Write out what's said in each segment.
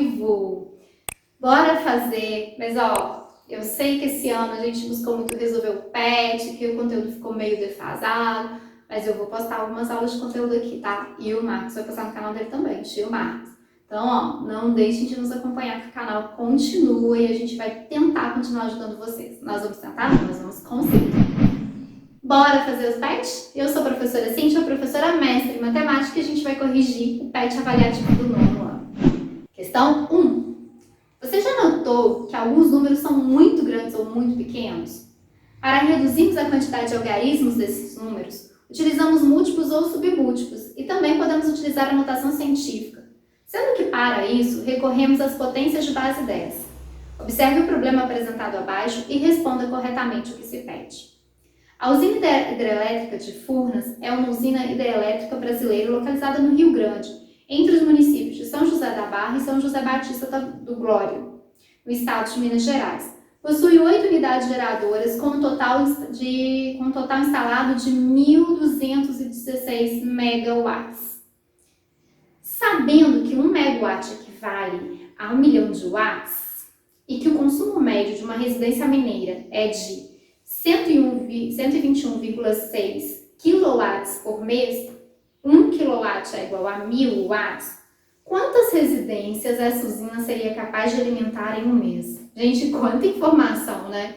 positivo. Bora fazer, mas ó, eu sei que esse ano a gente buscou muito resolver o PET, que o conteúdo ficou meio defasado, mas eu vou postar algumas aulas de conteúdo aqui, tá? E o Marcos vai postar no canal dele também, tio Marcos. Então, ó, não deixem de nos acompanhar, que o canal continua e a gente vai tentar continuar ajudando vocês. Nós vamos tentar? Nós vamos conseguir. Bora fazer os PET? Eu sou a professora Cíntia, professora mestre em matemática, e a gente vai corrigir o PET avaliativo do 9º ano. Questão 1. Você já notou que alguns números são muito grandes ou muito pequenos? Para reduzirmos a quantidade de algarismos desses números, utilizamos múltiplos ou submúltiplos e também podemos utilizar a notação científica. Sendo que, para isso, recorremos às potências de base 10. Observe o problema apresentado abaixo e responda corretamente o que se pede. A usina hidrelétrica de Furnas é uma usina hidrelétrica brasileira localizada no Rio Grande, entre os municípios de São José da Barra e São José Batista do Glória, no estado de Minas Gerais. Possui 8 unidades geradoras com um total instalado de 1.216 megawatts. Sabendo que 1 megawatt equivale a 1 milhão de watts e que o consumo médio de uma residência mineira é de 121,6 kW por mês, 1 kW é igual a 1.000 watts, quantas residências essa usina seria capaz de alimentar em um mês? Gente, quanta informação, né?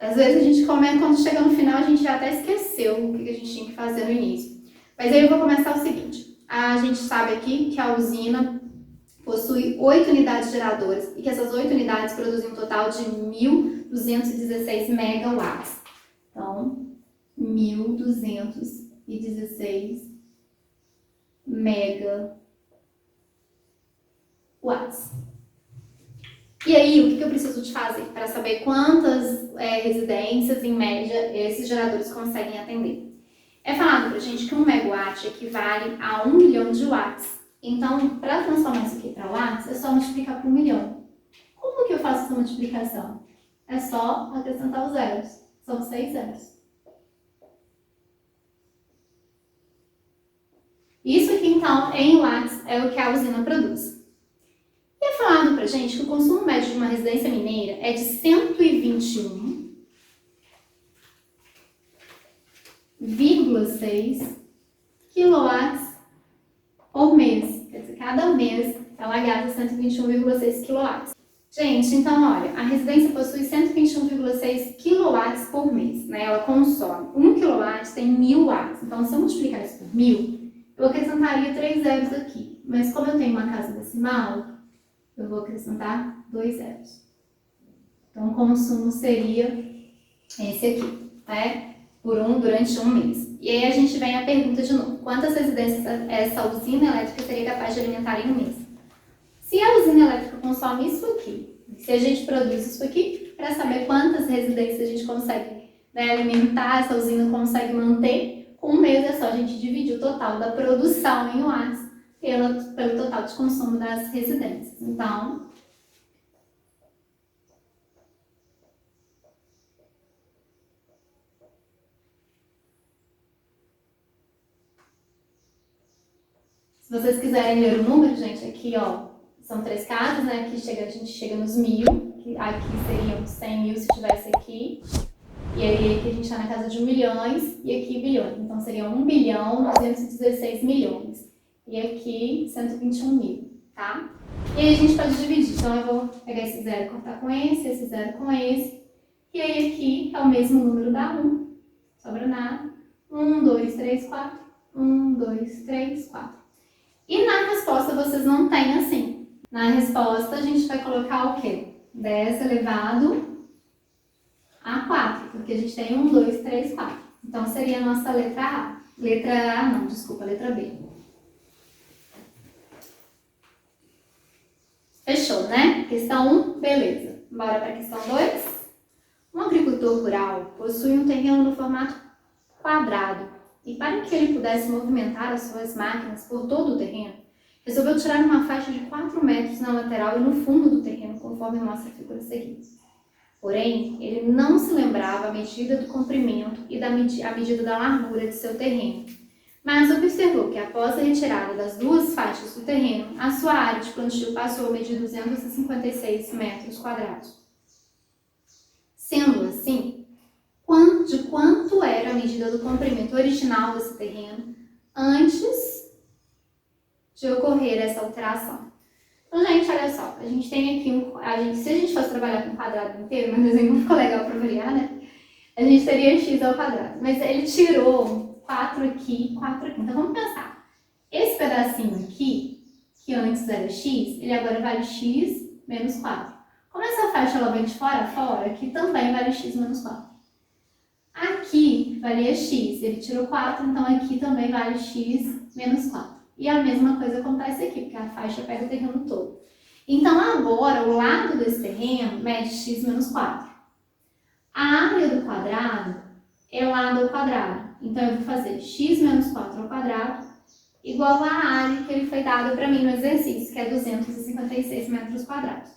Às vezes a gente começa, quando chega no final, a gente já até esqueceu o que a gente tinha que fazer no início. Mas aí eu vou começar o seguinte. A gente sabe aqui que a usina possui 8 unidades geradoras e que essas 8 unidades produzem um total de 1.216 megawatts. Então, 1.216 megawatts. E aí, o que eu preciso de fazer para saber quantas residências, em média, esses geradores conseguem atender? É falado pra gente que 1 megawatt equivale a 1 milhão de watts. Então, para transformar isso aqui para watts, é só multiplicar por 1 milhão. Como que eu faço essa multiplicação? É só acrescentar os zeros. São 6 zeros. Isso aqui, então, em watts, é o que a usina produz. E é falado pra gente que o consumo médio de uma residência mineira é de 121,6 kW por mês. Quer dizer, cada mês ela gasta 121,6 kW. Gente, então olha, a residência possui 121,6 kW por mês, né? Ela consome. 1 kW tem 1.000 watts. Então, se eu multiplicar isso por 1.000, eu acrescentaria 3 zeros aqui. Mas como eu tenho uma casa decimal, eu vou acrescentar 2 zeros. Então, o consumo seria esse aqui, né? Durante um mês. E aí a gente vem a pergunta de novo. Quantas residências essa usina elétrica seria capaz de alimentar em um mês? Se a usina elétrica consome isso aqui, se a gente produz isso aqui, para saber quantas residências a gente consegue, né, alimentar, essa usina consegue manter, com um mês é só a gente dividir o total da produção em watts pelo total de consumo das residências. Então, se vocês quiserem ler o número, gente, aqui, ó, são 3 casas, né? Aqui a gente chega nos 1.000, que aqui seriam 100 mil se tivesse aqui. E aí aqui a gente está na casa de 1 milhões e aqui bilhões. Então seriam 1 bilhão 216 milhões. E aqui 121 mil, tá? E aí a gente pode dividir. Então eu vou pegar esse zero e cortar com esse zero com esse. E aí aqui é o mesmo número da 1. Sobra nada. 1, 2, 3, 4. 1, 2, 3, 4. E na resposta vocês não têm assim. Na resposta a gente vai colocar o quê? 10 elevado a 4, porque a gente tem 1, 2, 3, 4. Então seria a nossa letra A. Letra A não, desculpa, letra B. Fechou, né? Questão 1, beleza. Bora para a questão 2. Um agricultor rural possui um terreno no formato quadrado. E para que ele pudesse movimentar as suas máquinas por todo o terreno, resolveu tirar uma faixa de 4 metros na lateral e no fundo do terreno, conforme mostra a figura seguinte. Porém, ele não se lembrava a medida do comprimento e a medida da largura de seu terreno. mas observou que após a retirada das duas faixas do terreno, a sua área de plantio passou a medir 256 metros quadrados. Sendo assim, de quanto era a medida do comprimento original desse terreno antes de ocorrer essa alteração? Então, gente, olha só, a gente tem aqui se a gente fosse trabalhar com um quadrado inteiro, mas o desenho não ficou legal para variar, né? A gente teria x ao quadrado, mas ele tirou 4 aqui e 4 aqui. Então, vamos pensar. Esse pedacinho aqui, que antes era x, ele agora vale x menos 4. Como essa faixa ela vem de fora a fora, aqui também vale x menos 4. Aqui valia x, ele tirou 4, então aqui também vale x menos 4. E a mesma coisa acontece aqui, porque a faixa pega o terreno todo. Então, agora, o lado desse terreno mede x menos 4. A área do quadrado é lado ao quadrado. Então, eu vou fazer x menos 4 ao quadrado igual à área que ele foi dado para mim no exercício, que é 256 metros quadrados.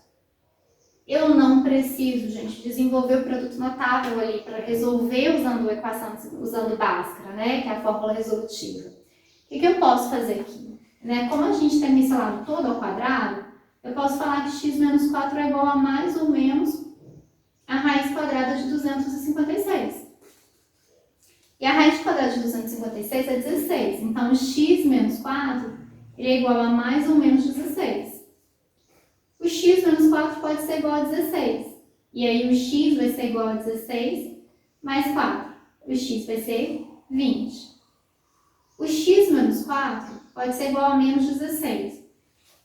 Eu não preciso, gente, desenvolver o produto notável ali para resolver usando a equação, usando Bhaskara, né, que é a fórmula resolutiva. O que eu posso fazer aqui? Como a gente tem esse lado todo ao quadrado, eu posso falar que x menos 4 é igual a mais ou menos a raiz quadrada de 256. E a raiz quadrada de 256 é 16. Então, x menos 4 ele é igual a mais ou menos 16. O x menos 4 pode ser igual a 16. E aí, o x vai ser igual a 16 mais 4. O x vai ser 20. O x menos 4 pode ser igual a menos 16.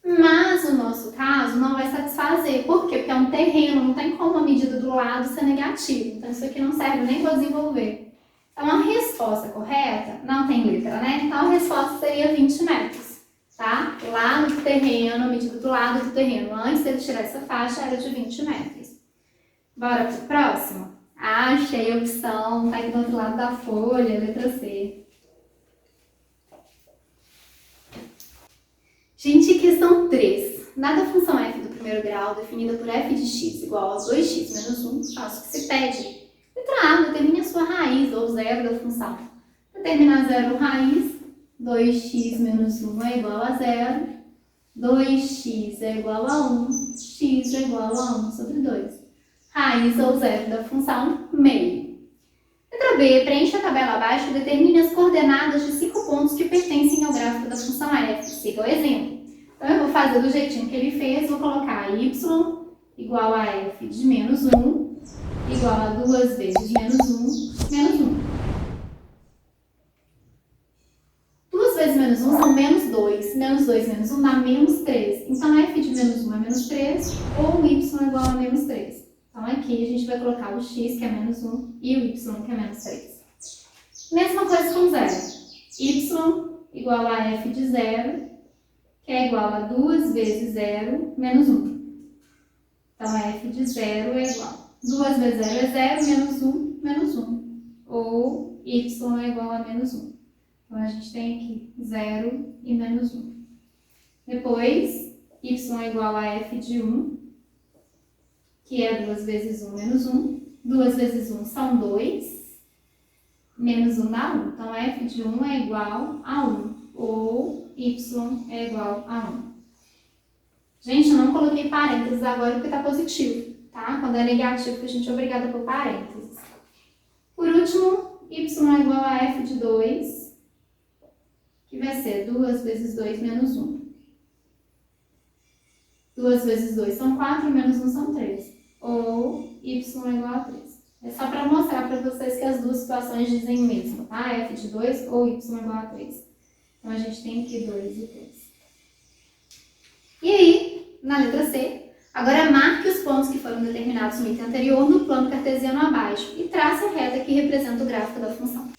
Mas o nosso caso não vai satisfazer. Por quê? Porque é um terreno, não tem como a medida do lado ser negativa. Então, isso aqui não serve nem para desenvolver. Então, a resposta correta, não tem letra, né? Então, a resposta seria 20 metros, tá? Lado do terreno, a medida do lado do terreno, antes dele tirar essa faixa, era de 20 metros. Bora pro próximo? Achei a opção, tá aqui do outro lado da folha, letra C. Gente, questão 3. Dada a função f do primeiro grau, definida por f de x igual a 2x menos 1, faço o que se pede. Letra A, determine a sua raiz, ou zero da função. Determinar zero raiz, 2x menos 1 é igual a 0, 2x é igual a 1, x é igual a 1 sobre 2. Raiz ou zero da função, meio. Letra B, preencha a tabela abaixo e determine as coordenadas de 5 pontos que pertencem ao gráfico da função f. Siga o exemplo. Então, eu vou fazer do jeitinho que ele fez, vou colocar y igual a f de menos 1, igual a 2 vezes menos 1, menos 1. 2 vezes menos 1 são menos 2. Menos 2 menos 1 dá menos 3. Então, f de menos 1 é menos 3, ou y é igual a menos 3. Então, aqui a gente vai colocar o x, que é menos 1, e o y, que é menos 3. Mesma coisa com zero. Y igual a f de 0, que é igual a 2 vezes 0 menos 1. Então, f de 0 é igual. 2 vezes 0 é 0, menos 1. Ou y é igual a menos 1. Então, a gente tem aqui 0 e menos 1. Depois, y é igual a f de 1, que é 2 vezes 1 menos 1. 2 vezes 1 são 2, menos 1 dá 1. Então, f de 1 é igual a 1, ou y é igual a 1. Gente, eu não coloquei parênteses agora porque está positivo, tá? Quando é negativo, a gente é obrigada por parênteses. Por último, y é igual a f de 2, que vai ser 2 vezes 2 menos 1. 2 vezes 2 são 4, menos 1 são 3. Ou y é igual a 3. É só para mostrar para vocês que as duas situações dizem o mesmo, tá? f de 2 ou y é igual a 3. Então, a gente tem aqui 2 e 3. E aí, na letra C, agora marque os pontos que foram determinados no item anterior no plano cartesiano abaixo e trace a reta que representa o gráfico da função.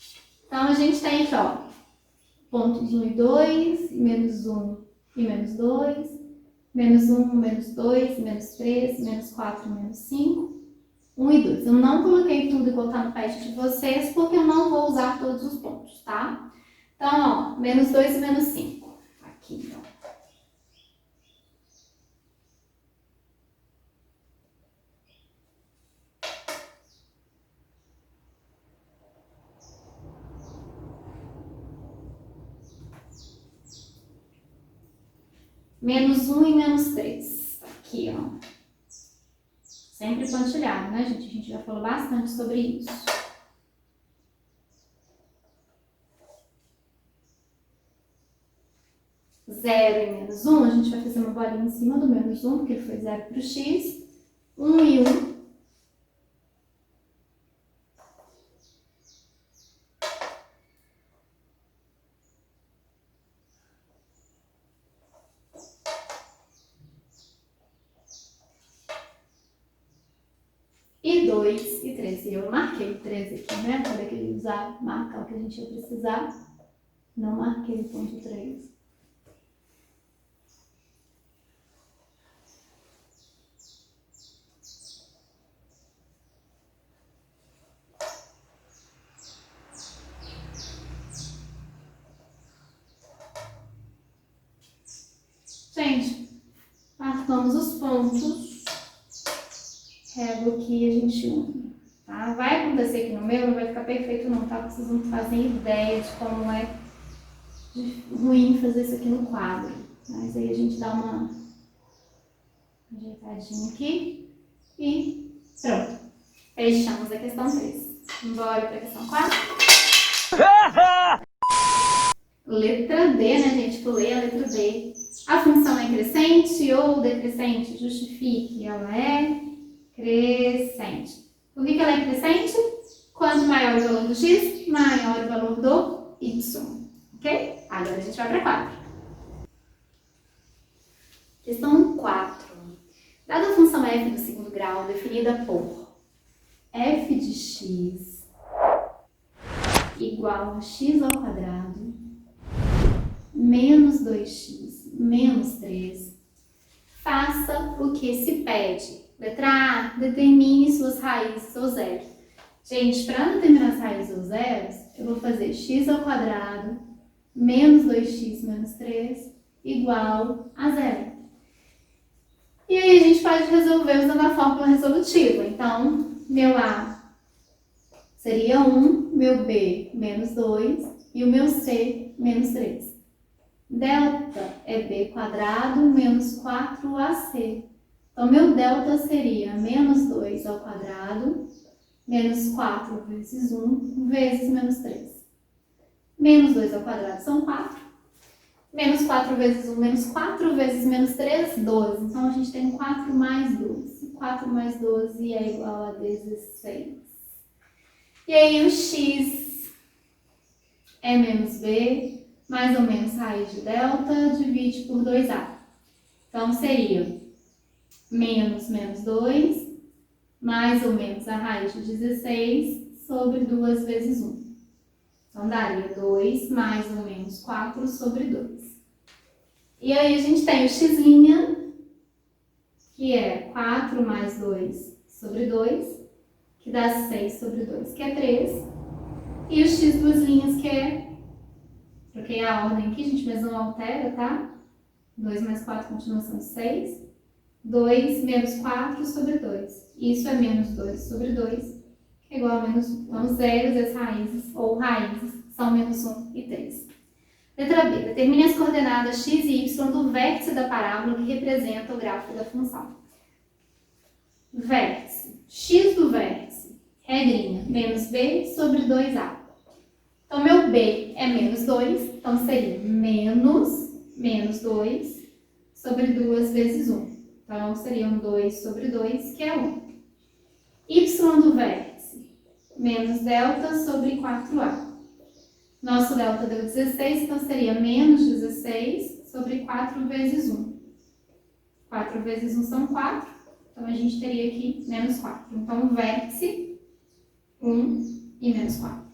Então, a gente tem aqui, ó, pontos 1 e 2, menos 1 e menos 2, menos 1, menos 2, menos 3, menos 4, menos 5, 1 e 2. Eu não coloquei tudo igual tá no pad de vocês, porque eu não vou usar todos os pontos, tá? Então, ó, menos 2 e menos 5. Aqui, ó. Menos 1 e menos 3. Aqui, ó. Sempre pontilhado, né, gente? A gente já falou bastante sobre isso. Zero e menos 1, a gente vai fazer uma bolinha em cima do menos 1, porque foi 0 para o x. 1 e 1. E 2 e 3. E eu marquei 13 aqui, né? Para que usar, marcar o que a gente ia precisar. Não marquei o ponto 3. Gente, marcamos os pontos. Régua aqui a gente une, tá? Vai acontecer aqui no meu, não vai ficar perfeito não, tá? Vocês não fazem ideia de como é ruim fazer isso aqui no quadro. Mas aí a gente dá uma ajeitadinha aqui e pronto. Fechamos a questão 3. Bora para a questão 4. Letra D, né, gente? Pulei a letra D. A função é crescente ou decrescente? Justifique. Ela é crescente. Por que ela é crescente? Quanto maior o valor do x, maior o valor do y. Ok? Agora a gente vai para 4. Questão 4. Dada a função f do segundo grau, definida por f de x igual a x ao quadrado menos 2x menos 3, faça o que se pede. Letra A, determine suas raízes ou zeros. Gente, para determinar as raízes ou zeros, eu vou fazer x ao quadrado menos 2x menos 3 igual a 0. E aí a gente pode resolver usando a fórmula resolutiva. Então, meu A seria 1, meu B menos 2 e o meu C menos 3. Delta é b quadrado menos 4ac. Então, meu delta seria menos 2 ao quadrado, menos 4 vezes 1, vezes menos 3. Menos 2 ao quadrado são 4. Menos 4 vezes 1, menos 4 vezes menos 3, 12. Então, a gente tem 4 mais 12. 4 mais 12 é igual a 16. E aí, o x é menos b, mais ou menos raiz de delta, divide por 2a. Então, seria menos 2, mais ou menos a raiz de 16 sobre 2 vezes 1. Então, daria 2 mais ou menos 4 sobre 2. E aí, a gente tem o x', que é 4 mais 2 sobre 2, que dá 6 sobre 2, que é 3. E o x duas linhas, que é... Troquei a ordem aqui, gente, mas não altera, tá? 2 mais 4 continua sendo 6. 2 menos 4 sobre 2. Isso é menos 2 sobre 2, que é igual a menos 1. Então, zeros, as raízes, ou raízes, são menos 1 e 3. Letra B. Determine as coordenadas x e y do vértice da parábola que representa o gráfico da função. Vértice. X do vértice, regrinha, menos b sobre 2a. Então, meu b é menos 2, então seria menos 2 sobre 2 vezes 1. Então, seriam 2 sobre 2, que é 1. Y do vértice, menos delta sobre 4a. Nosso delta deu 16, então seria menos 16 sobre 4 vezes 1. 4 vezes 1 são 4, então a gente teria aqui menos 4. Então, vértice, 1 e menos 4.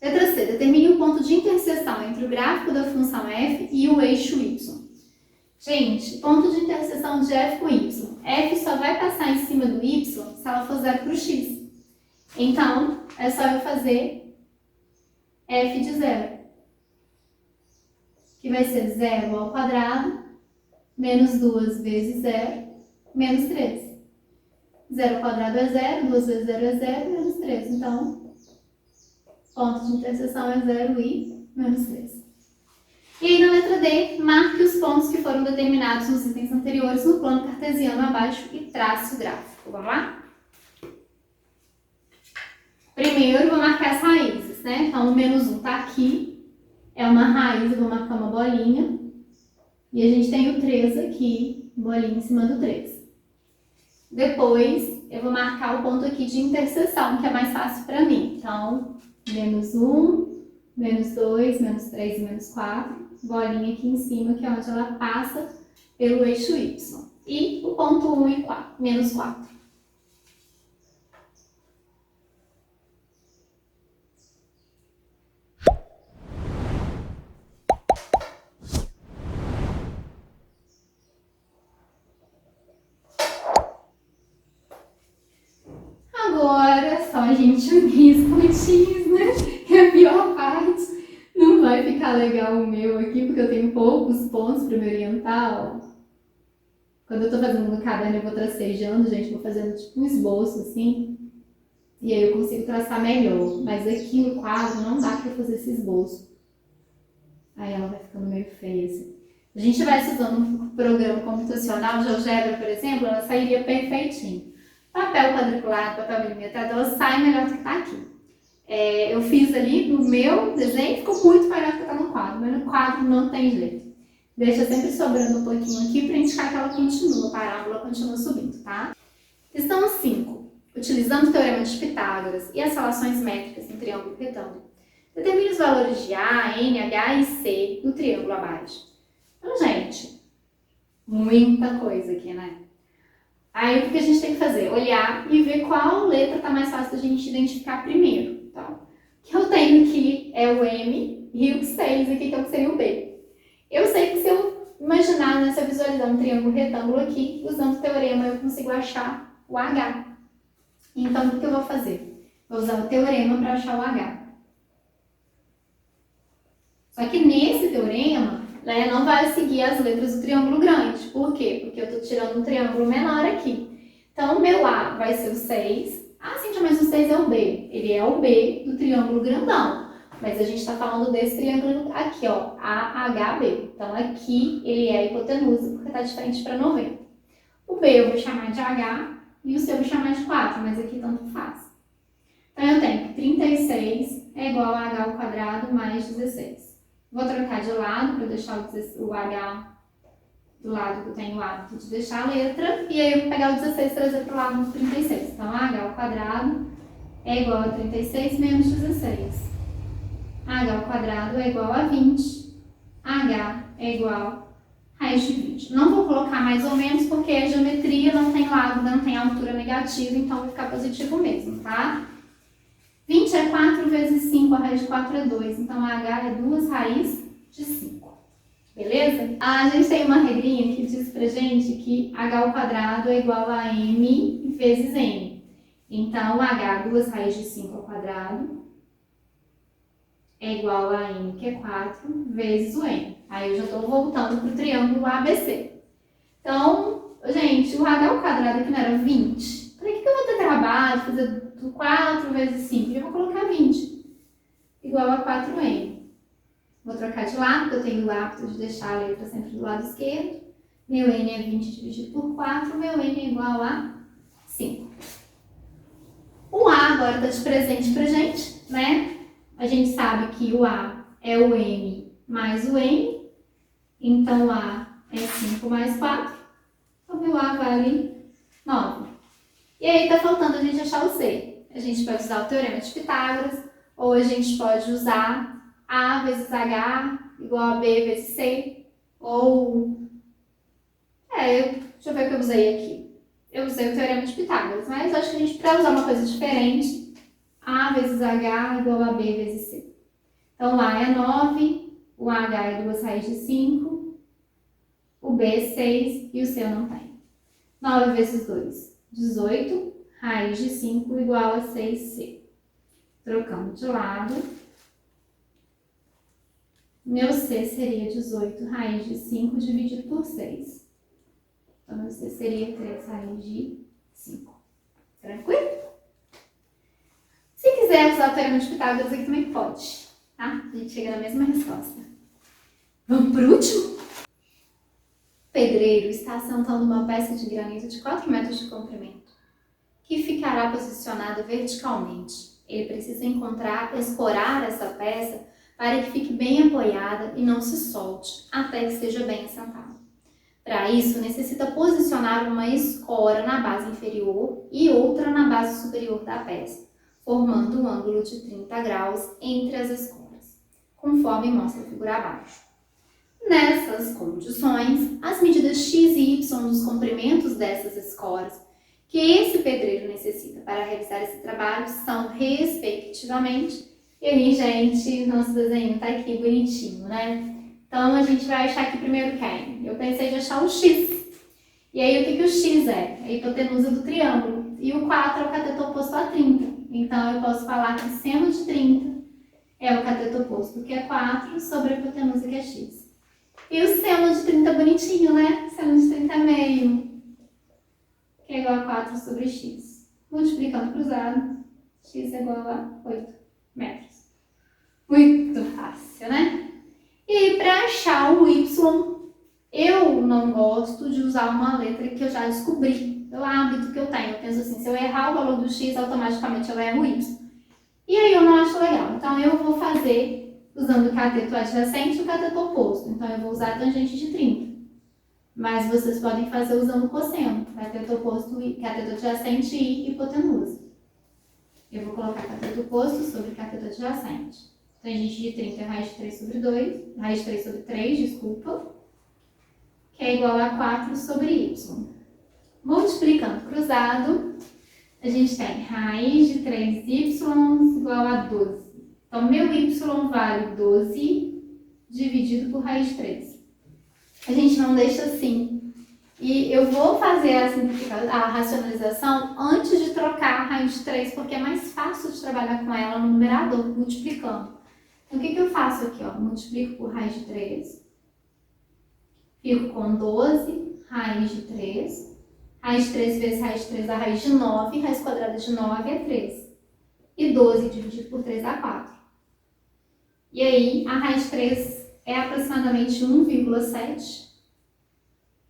Letra C. Determine o ponto de interseção entre o gráfico da função f e o eixo y. Gente, ponto de interseção de f com y. F só vai passar em cima do y se ela for 0 para o x. Então, é só eu fazer f de 0, que vai ser 0 ao quadrado, menos 2 vezes 0, menos 3. 0 ao quadrado é 0, 2 vezes 0 é 0, menos 3. Então, ponto de interseção é 0 e menos 3. E aí na letra D, marque os pontos que foram determinados nos itens anteriores no plano cartesiano abaixo e trace o gráfico. Vamos lá? Primeiro, eu vou marcar as raízes, né? Então, o -1 está aqui, é uma raiz, eu vou marcar uma bolinha. E a gente tem o 3 aqui, bolinha em cima do 3. Depois, eu vou marcar o ponto aqui de interseção, que é mais fácil para mim. Então, -1, -2, -3 e -4. Bolinha aqui em cima, que é onde ela passa pelo eixo Y. E o ponto 1 e 4, -4. Agora, só a gente unir os pontinhos, né? Que é a pior parte. Não vai ficar legal o meu aqui, porque eu tenho poucos pontos para me orientar, ó. Quando eu tô fazendo no caderno, eu vou tracejando, gente, vou fazendo tipo um esboço, assim. E aí eu consigo traçar melhor. Mas aqui no quadro não dá para fazer esse esboço. Aí ela vai ficando meio feia, assim. Se a gente estivesse usando um programa computacional, GeoGebra, por exemplo, ela sairia perfeitinho. Papel quadriculado, papel milimetrado, ela sai melhor do que tá aqui. Eu fiz ali no meu desenho, ficou muito melhor do que tá no quadro, mas no quadro não tem jeito. Deixa sempre sobrando um pouquinho aqui para indicar que ela continua, a parábola continua subindo, tá? Questão 5. Utilizando o teorema de Pitágoras e as relações métricas em triângulo retângulo, determine os valores de A, N, H e C do triângulo abaixo. Então, gente, muita coisa aqui, né? Aí, o que a gente tem que fazer? Olhar e ver qual letra está mais fácil da gente identificar primeiro. Então, o que eu tenho aqui é o M e o 6 aqui, que é o que seria o B. Eu sei que se eu imaginar, né, se eu visualizar um triângulo retângulo aqui, usando o teorema eu consigo achar o H. Então, o que eu vou fazer? Vou usar o teorema para achar o H. Só que nesse teorema, né, não vai seguir as letras do triângulo grande. Por quê? Porque eu estou tirando um triângulo menor aqui. Então, o meu A vai ser o 6. Ah, Cíntia, mas o 6 é o B. Ele é o B do triângulo grandão. Mas a gente está falando desse triângulo aqui, ó, AHB. Então, aqui ele é a hipotenusa, porque está de frente para 90. O B eu vou chamar de H e o C eu vou chamar de 4, mas aqui tanto faz. Então, eu tenho que 36 é igual a H ao quadrado mais 16. Vou trocar de lado para deixar o H do lado que eu tenho o hábito de deixar a letra. E aí eu vou pegar o 16 e trazer para o lado do 36. Então, H ao quadrado é igual a 36 menos 16. H ao quadrado é igual a 20. H é igual a raiz de 20. Não vou colocar mais ou menos porque a geometria não tem lado, não tem altura negativa, então vai ficar positivo mesmo, tá? 20 é 4 vezes 5, a raiz de 4 é 2. Então, a H é 2 raízes de 5. Beleza? A gente tem uma regrinha que diz pra gente que H ao quadrado é igual a M vezes N. Então, H, 2 raízes de 5 ao quadrado, é igual a M, que é 4, vezes o N. Aí eu já estou voltando para o triângulo ABC. Então, gente, o H ao quadrado aqui não era 20. Para que eu vou ter trabalho de fazer 4 vezes 5? Eu vou colocar 20. Igual a 4N. Vou trocar de lado, porque eu tenho o hábito de deixar a letra sempre do lado esquerdo. Meu N é 20 dividido por 4, meu N é igual a 5. O A agora está de presente pra gente, né? A gente sabe que o A é o M mais o N, então o A é 5 mais 4, então meu A vale 9. E aí está faltando a gente achar o C. A gente pode usar o teorema de Pitágoras, ou a gente pode usar A vezes H igual a B vezes C, ou... deixa eu ver o que eu usei aqui. Eu usei o teorema de Pitágoras, mas acho que a gente, para usar uma coisa diferente, A vezes H igual a B vezes C. Então, o A é 9, o H é 2 raízes de 5, o B é 6 e o C eu não tenho. 9 vezes 2, 18, raiz de 5 igual a 6C. Trocando de lado, meu C seria 18 raiz de 5 dividido por 6. Então, meu C seria 3 raiz de 5. Tranquilo? Se quiser usar o teorema de Pitágoras aqui também pode, tá? A gente chega na mesma resposta. Vamos pro último? O pedreiro está assentando uma peça de granito de 4 metros de comprimento, que ficará posicionada verticalmente. Ele precisa escorar essa peça para que fique bem apoiada e não se solte, até que esteja bem assentada. Para isso, necessita posicionar uma escora na base inferior e outra na base superior da peça, formando um ângulo de 30 graus entre as escoras, conforme mostra a figura abaixo. Nessas condições, as medidas x e y dos comprimentos dessas escoras que esse pedreiro necessita para realizar esse trabalho são, respectivamente, e aí, gente, nosso desenho tá aqui bonitinho, né? Então, a gente vai achar aqui primeiro quem? Eu pensei de achar o x. E aí, o que o x é? A hipotenusa do triângulo. E o 4 é o cateto oposto a 30. Então, eu posso falar que seno de 30 é o cateto oposto, que é 4, sobre a hipotenusa, que é x. E o seno de 30 bonitinho, né? Seno de 30 é meio, que é igual a 4 sobre x. Multiplicando cruzado, x é igual a 8 metros. Muito fácil, né? E aí, para achar o y, eu não gosto de usar uma letra que eu já descobri, pelo hábito que eu tenho. Eu penso assim, se eu errar o valor do x, automaticamente eu erro o y. E aí eu não acho legal. Então, eu vou fazer usando o cateto adjacente e o cateto oposto. Então, eu vou usar a tangente de 30. Mas vocês podem fazer usando o cosseno, cateto oposto, cateto adjacente e hipotenusa. Eu vou colocar cateto oposto sobre cateto adjacente. Tangente de 30 é raiz de 3 sobre 2, raiz de 3 sobre 3, desculpa, que é igual a 4 sobre y. Multiplicando cruzado, a gente tem raiz de 3y igual a 12. Então, meu y vale 12 dividido por raiz de 3. A gente não deixa assim. E eu vou fazer a racionalização antes de trocar a raiz de 3, porque é mais fácil de trabalhar com ela no numerador, multiplicando. Então, o que eu faço aqui? Ó? Multiplico por raiz de 3. Fico com 12, raiz de 3. Raiz de 3 vezes raiz de 3 dá raiz de 9. Raiz quadrada de 9 é 3. E 12 dividido por 3 dá 4. E aí, a raiz de 3 é aproximadamente 1,7.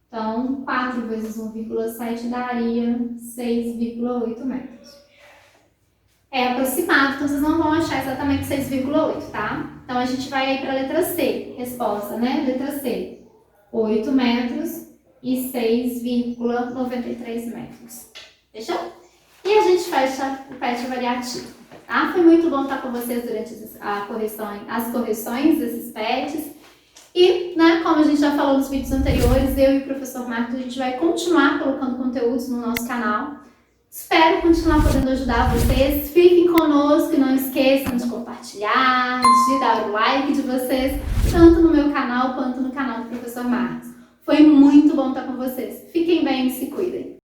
Então, 4 vezes 1,7 daria 6,8 metros. É aproximado, então vocês não vão achar exatamente 6,8, tá? Então, a gente vai aí para a letra C. Resposta, né? Letra C. 8 metros e 6,93 metros. Fechou? E a gente fecha o PET variativo, tá? Foi muito bom estar com vocês durante as correções desses PETs. E, né, como a gente já falou nos vídeos anteriores, eu e o professor Marcos, a gente vai continuar colocando conteúdos no nosso canal. Espero continuar podendo ajudar vocês. Fiquem conosco e não esqueçam de compartilhar, de dar o like de vocês, tanto no meu canal quanto no canal do professor Marcos. Foi muito bom estar com vocês. Fiquem bem e se cuidem.